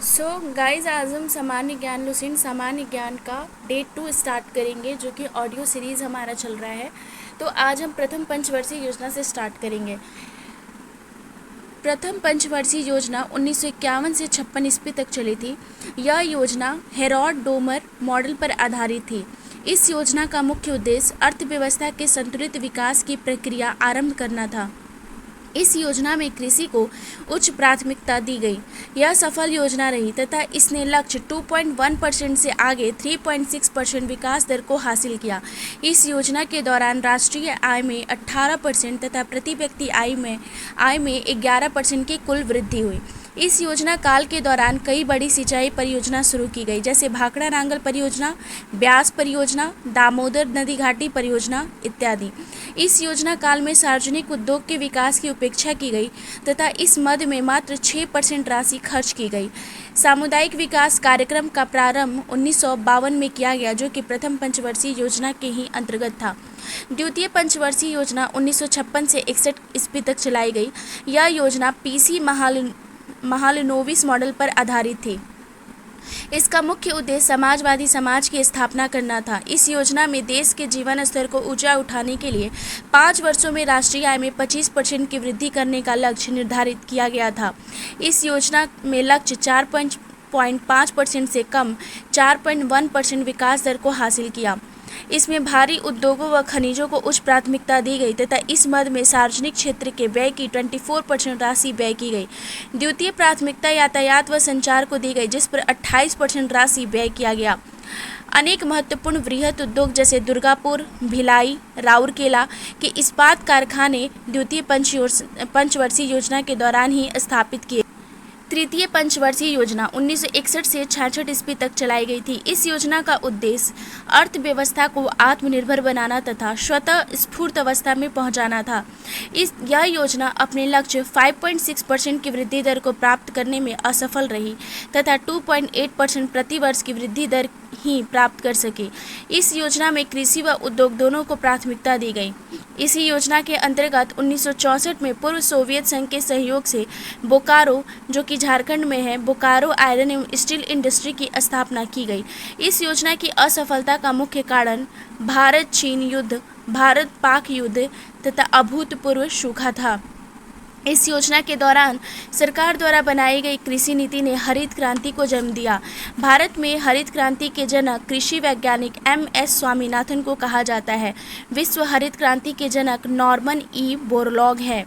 So guys आज हम सामान्य ज्ञान लुसेंट सामान्य ज्ञान का डे 2 स्टार्ट करेंगे, जो कि ऑडियो सीरीज़ हमारा चल रहा है। तो आज हम प्रथम पंचवर्षीय योजना से स्टार्ट करेंगे। प्रथम पंचवर्षीय योजना 1951 से 56 ईस्वी तक चली थी। यह योजना हेरोड डोमर मॉडल पर आधारित थी। इस योजना का मुख्य उद्देश्य अर्थव्यवस्था के संतुलित विकास की प्रक्रिया आरंभ करना था। इस योजना में कृषि को उच्च प्राथमिकता दी गई। यह सफल योजना रही तथा इसने लक्ष्य 2.1% से आगे 3.6% विकास दर को हासिल किया। इस योजना के दौरान राष्ट्रीय आय में 18% तथा प्रति व्यक्ति आय में 11% की कुल वृद्धि हुई। इस योजना काल के दौरान कई बड़ी सिंचाई परियोजना शुरू की गई, जैसे भाखड़ा नांगल परियोजना, ब्यास परियोजना, दामोदर नदी घाटी परियोजना इत्यादि। इस योजना काल में सार्वजनिक उद्योग के विकास की उपेक्षा की गई तथा इस मद में मात्र 6% राशि खर्च की गई। सामुदायिक विकास कार्यक्रम का प्रारंभ 1952 में किया गया, जो कि प्रथम पंचवर्षीय योजना के ही अंतर्गत था। द्वितीय पंचवर्षीय योजना 1956 से 61 ईस्वी तक चलाई गई। यह योजना पीसी महालनोबिस मॉडल पर आधारित थी। इसका मुख्य उद्देश्य समाजवादी समाज की स्थापना करना था। इस योजना में देश के जीवन स्तर को ऊंचा उठाने के लिए 5 वर्षों में राष्ट्रीय आय में 25% की वृद्धि करने का लक्ष्य निर्धारित किया गया था। इस योजना में लक्ष्य 4.5% से कम 4.1% विकास दर को हासिल किया। इसमें भारी उद्योगों व खनिजों को उच्च प्राथमिकता दी गई तथा इस मद में सार्वजनिक क्षेत्र के व्यय की 24% राशि व्यय की गई। द्वितीय प्राथमिकता यातायात व संचार को दी गई, जिस पर 28% राशि व्यय किया गया। अनेक महत्वपूर्ण वृहत उद्योग जैसे दुर्गापुर, भिलाई, राउरकेला के इस्पात कारखाने द्वितीय पंचवर्षीय योजना के दौरान ही स्थापित किए। तृतीय पंचवर्षीय योजना 1961 से 66 ईस्वी तक चलाई गई थी। इस योजना का उद्देश्य अर्थव्यवस्था को आत्मनिर्भर बनाना तथा स्वतः स्फूर्त अवस्था में पहुंचाना था। यह योजना अपने लक्ष्य 5.6% की वृद्धि दर को प्राप्त करने में असफल रही तथा 2.8% प्रति वर्ष की वृद्धि दर ही प्राप्त कर सके। इस योजना में कृषि व उद्योग दोनों को प्राथमिकता दी गई। इसी योजना के अंतर्गत 1964 में पूर्व सोवियत संघ के सहयोग से बोकारो, जो कि झारखंड में है, बोकारो आयरन एवं स्टील इंडस्ट्री की स्थापना की गई। इस योजना की असफलता का मुख्य कारण भारत चीन युद्ध, भारत पाक युद्ध तथा अभूतपूर्व सूखा था। इस योजना के दौरान सरकार द्वारा बनाई गई कृषि नीति ने हरित क्रांति को जन्म दिया। भारत में हरित क्रांति के जनक कृषि वैज्ञानिक MS स्वामीनाथन को कहा जाता है। विश्व हरित क्रांति के जनक नॉर्मन E बोरलॉग है।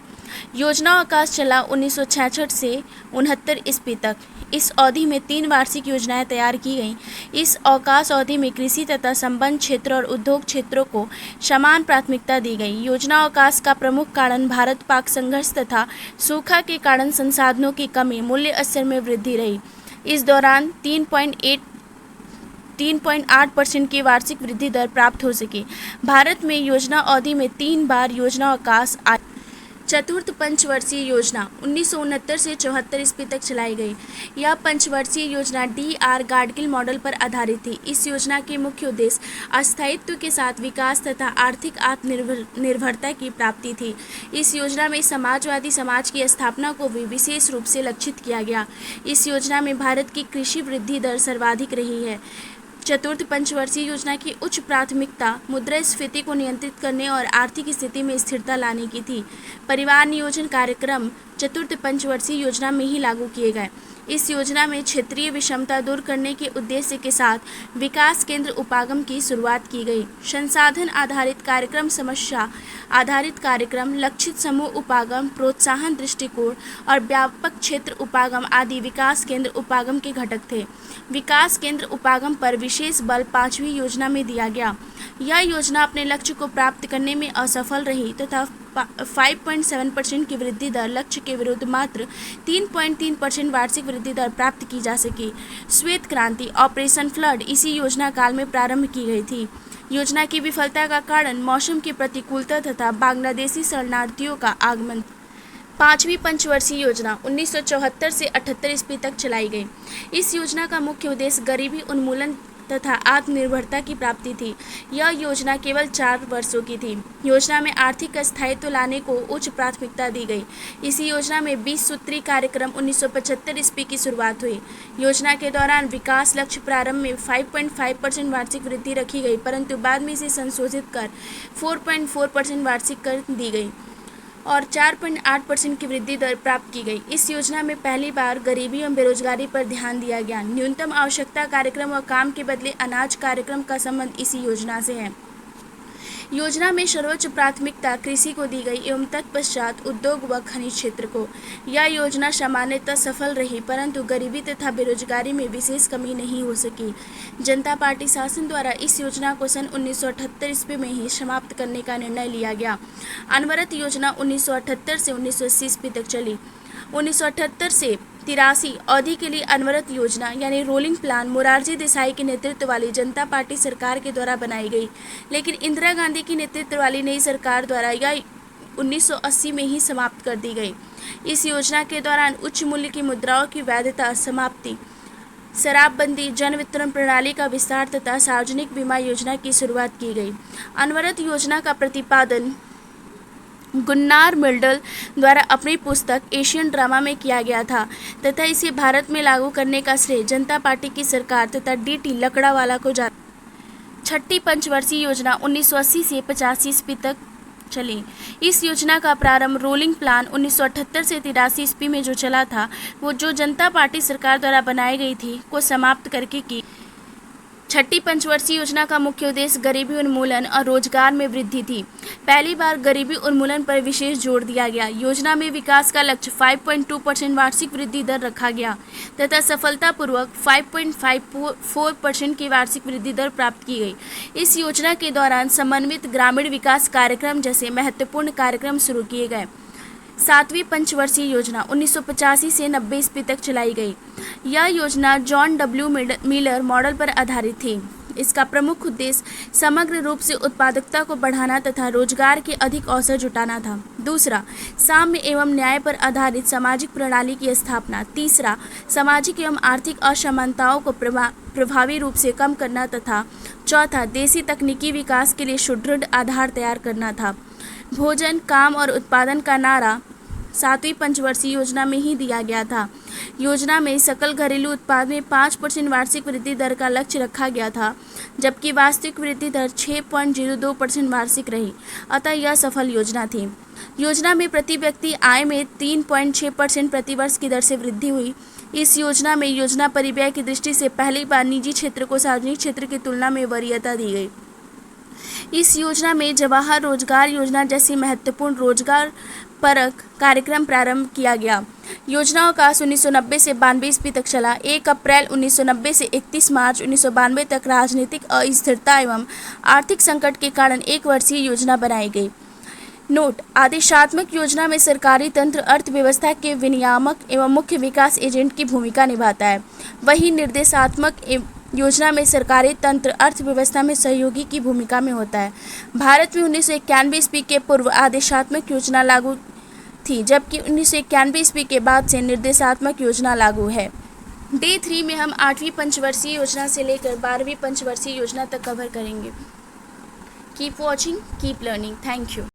योजना अवकाश चला 1966 से 69 ईस्वी तक। इस अवधि में 3 वार्षिक योजनाएं तैयार की गईं। इस अवकाश अवधि में कृषि तथा संबद्ध क्षेत्र और उद्योग क्षेत्रों को समान प्राथमिकता दी गई। योजना अवकाश का प्रमुख कारण भारत पाक संघर्ष तथा सूखा के कारण संसाधनों की कमी, मूल्य स्तर में वृद्धि रही। इस दौरान 3.8% की वार्षिक वृद्धि दर प्राप्त हो सकी। भारत में योजना अवधि में 3 बार योजना अवकाश आया। चतुर्थ पंचवर्षीय योजना 1969 से 74 ईस्वी तक चलाई गई। यह पंचवर्षीय योजना DR गाडगिल मॉडल पर आधारित थी। इस योजना के मुख्य उद्देश्य स्थायित्व के साथ विकास तथा आर्थिक आत्मनिर्भरता की प्राप्ति थी। इस योजना में समाजवादी समाज की स्थापना को भी विशेष रूप से लक्षित किया गया। इस योजना में भारत की कृषि वृद्धि दर सर्वाधिक रही है। चतुर्थ पंचवर्षीय योजना की उच्च प्राथमिकता मुद्रास्फीति को नियंत्रित करने और आर्थिक स्थिति में स्थिरता लाने की थी। परिवार नियोजन कार्यक्रम चतुर्थ पंचवर्षीय योजना में ही लागू किए गए। इस योजना में क्षेत्रीय विषमता दूर करने के उद्देश्य के साथ विकास केंद्र उपागम की शुरुआत की गई। संसाधन आधारित कार्यक्रम, समस्या आधारित कार्यक्रम, लक्षित समूह उपागम, प्रोत्साहन दृष्टिकोण और व्यापक क्षेत्र उपागम आदि विकास केंद्र उपागम के घटक थे। विकास केंद्र उपागम पर विशेष बल 5वीं योजना में दिया गया। यह योजना अपने लक्ष्य को प्राप्त करने में असफल रही तथा 5.7% की वृद्धि दर लक्ष्य के विरुद्ध मात्र 3.3% वार्षिक वृद्धि दर प्राप्त की जा सकी। श्वेत क्रांति, ऑपरेशन फ्लड इसी योजना काल में प्रारंभ की गई थी। योजना की विफलता का कारण मौसम की प्रतिकूलता तथा बांग्लादेशी शरणार्थियों का आगमन। 5वीं पंचवर्षीय योजना 1974 से 78 ईस्वी तक चलाई गई। इस योजना का मुख्य उद्देश्य गरीबी उन्मूलन तथा आत्मनिर्भरता की प्राप्ति थी। यह योजना केवल 4 वर्षों की थी। योजना में आर्थिक स्थायित्व लाने को उच्च प्राथमिकता दी गई। इसी योजना में 20 सूत्री कार्यक्रम 1975 ईस्वी की शुरुआत हुई। योजना के दौरान विकास लक्ष्य प्रारंभ में 5.5% वार्षिक वृद्धि रखी गई, परंतु बाद में इसे संशोधित कर 4.4% वार्षिक कर दी गई और 4.8% की वृद्धि दर प्राप्त की गई। इस योजना में पहली बार गरीबी एवं बेरोजगारी पर ध्यान दिया गया। न्यूनतम आवश्यकता कार्यक्रम और काम के बदले अनाज कार्यक्रम का संबंध इसी योजना से है। योजना में सर्वोच्च प्राथमिकता कृषि को दी गई एवं तत्पश्चात उद्योग व खनिज क्षेत्र को। यह योजना सामान्यतः सफल रही, परंतु गरीबी तथा बेरोजगारी में विशेष कमी नहीं हो सकी। जनता पार्टी शासन द्वारा इस योजना को सन 1978 ईस्वी में ही समाप्त करने का निर्णय लिया गया। अनवरत योजना 1978 से 1980 ईस्वी तक चली। 1978 से 83 अवधि के लिए अनवरत योजना यानी रोलिंग प्लान मोरारजी देसाई के नेतृत्व वाली जनता पार्टी सरकार के द्वारा बनाई गई, लेकिन इंदिरा गांधी की नेतृत्व वाली नई सरकार द्वारा यह 1980 में ही समाप्त कर दी गई। इस योजना के दौरान उच्च मूल्य की मुद्राओं की वैधता समाप्ति, शराबबंदी, जन वितरण प्रणाली का विस्तार तथा सार्वजनिक बीमा योजना की शुरुआत की गई। अनवरत योजना का प्रतिपादन गुन्नार मिल्डल द्वारा अपनी पुस्तक एशियन ड्रामा में किया गया था तथा इसे भारत में लागू करने का श्रेय जनता पार्टी की सरकार तथा डी.टी. लकड़ावाला को जाता। छठी पंचवर्षीय योजना 1980 से 85 ईस्वी तक चली। इस योजना का प्रारंभ रोलिंग प्लान 1978 से 83 ईस्वी में जो चला था, वो जो जनता पार्टी सरकार द्वारा बनाई गई थी, को समाप्त करके की। छठी पंचवर्षीय योजना का मुख्य उद्देश्य गरीबी उन्मूलन और रोजगार में वृद्धि थी। पहली बार गरीबी उन्मूलन पर विशेष जोर दिया गया। योजना में विकास का लक्ष्य 5.2% वार्षिक वृद्धि दर रखा गया तथा सफलतापूर्वक 5.54% की वार्षिक वृद्धि दर प्राप्त की गई। इस योजना के दौरान समन्वित ग्रामीण विकास कार्यक्रम जैसे महत्वपूर्ण कार्यक्रम शुरू किए गए। सातवीं पंचवर्षीय योजना 1985 से 90 ईस्वी तक चलाई गई। यह योजना जॉन डब्ल्यू मिलर मॉडल पर आधारित थी। इसका प्रमुख उद्देश्य समग्र रूप से उत्पादकता को बढ़ाना तथा रोजगार के अधिक अवसर जुटाना था। दूसरा, साम्य एवं न्याय पर आधारित सामाजिक प्रणाली की स्थापना। तीसरा, सामाजिक एवं आर्थिक असमानताओं को प्रभावी रूप से कम करना तथा चौथा, देशी तकनीकी विकास के लिए सुदृढ़ आधार तैयार करना था। भोजन, काम और उत्पादन का नारा सातवीं पंचवर्षीय योजना में ही दिया गया था। योजना में सकल घरेलू उत्पाद में 5% वार्षिक वृद्धि दर का लक्ष्य रखा गया था, जबकि वास्तविक वृद्धि दर 6.02% वार्षिक रही, अतः यह सफल योजना थी। योजना में प्रति व्यक्ति आय में 3.6% प्रतिवर्ष की दर से वृद्धि हुई। इस योजना में योजना परिव्यय की दृष्टि से पहली बार निजी क्षेत्र को सार्वजनिक क्षेत्र की तुलना में वरीयता दी गई। इस योजना में जवाहर रोजगार योजना जैसी महत्वपूर्ण रोजगार परक कार्यक्रम प्रारंभ किया गया। योजना का 1990 से 92 ईस्वी तक चला। 1 अप्रैल 1990 से 31 मार्च 1992 तक राजनीतिक अस्थिरता एवं आर्थिक संकट के कारण एक वर्षीय योजना बनाई गई। नोट: आदेशात्मक योजना में सरकारी तंत्र अर्थव्यवस्था के विनियामक एवं मुख्य विकास एजेंट की भूमिका निभाता है। वहीं निर्देशात्मक योजना में सरकारी तंत्र अर्थव्यवस्था में सहयोगी की भूमिका में होता है। भारत में 1991 ईस्वी के पूर्व आदेशात्मक योजना लागू थी, जबकि 1991 ईस्वी के बाद से निर्देशात्मक योजना लागू है। डे 3 में हम 8वीं पंचवर्षीय योजना से लेकर 12वीं पंचवर्षीय योजना तक कवर करेंगे। Keep watching, keep learning. Thank you.